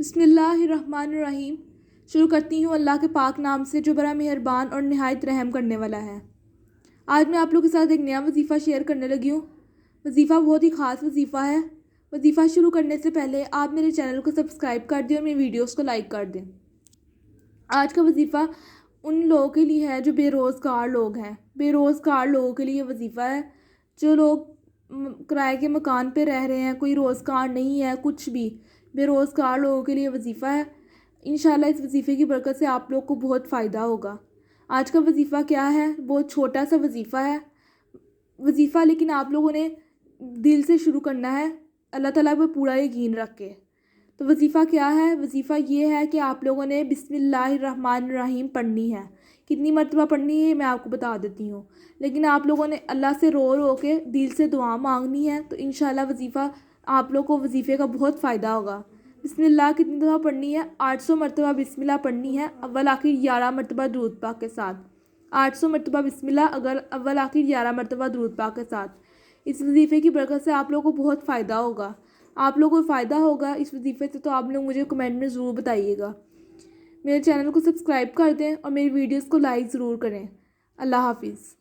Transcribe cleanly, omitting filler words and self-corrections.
बिस्मिल्लाहिर्रहमानिर्रहीम। शुरू करती हूँ अल्लाह के पाक नाम से जो बड़ा मेहरबान और नहायत रहम करने वाला है। आज मैं आप लोगों के साथ एक नया वजीफ़ा शेयर करने लगी हूँ। वजीफ़ा बहुत ही ख़ास वजीफ़ा है। वजीफ़ा शुरू करने से पहले आप मेरे चैनल को सब्सक्राइब कर दें और मेरी वीडियोस को लाइक कर दें। आज का वजीफ़ा उन लोगों के लिए है जो बेरोज़गार लोग हैं। बेरोज़गार लोगों के लिए वजीफ़ा है। जो लोग किराए के मकान पे रह रहे हैं, कोई रोज़गार नहीं है, कुछ भी, बेरोज़गार लोगों के लिए वजीफ़ा है। इंशाल्लाह इस वजीफ़े की बरकत से आप लोग को बहुत फ़ायदा होगा। आज का वजीफ़ा क्या है? बहुत छोटा सा वजीफ़ा है वजीफ़ा, लेकिन आप लोगों ने दिल से शुरू करना है, अल्लाह ताला पर पूरा यकीन रख के। तो वजीफ़ा क्या है? वजीफ़ा ये है कि आप लोगों ने बिस्मिल्लाहिर्रहमानिर्रहीम पढ़नी है। कितनी मरतबा पढ़नी है मैं आपको बता देती हूँ, लेकिन आप लोगों ने अल्लाह से रो रो के दिल से दुआ मांगनी है। तो इंशाल्लाह वजीफ़ा आप लोग को वजीफ़े का बहुत फ़ायदा होगा। बिस्मिल्लाह कितनी दफ़ा पढ़नी है? 800 मरतबा बिस्मिल्लाह पढ़नी है, अव्वल आखिर 11 मरतबा दुरूद पाक के साथ। 800 मरतबा बिस्मिल्लाह, अगर अव्वल आखिर 11 मरतबा दुरूद पाक के साथ। इस वजीफ़े की बरकत से आप लोगों को बहुत फ़ायदा होगा। आप लोगों को फ़ायदा होगा इस वजीफ़े से, तो आप लोग मुझे कमेंट में ज़रूर बताइएगा। मेरे चैनल को सब्सक्राइब कर दें और मेरी वीडियोस को लाइक ज़रूर करें। अल्लाह हाफिज़।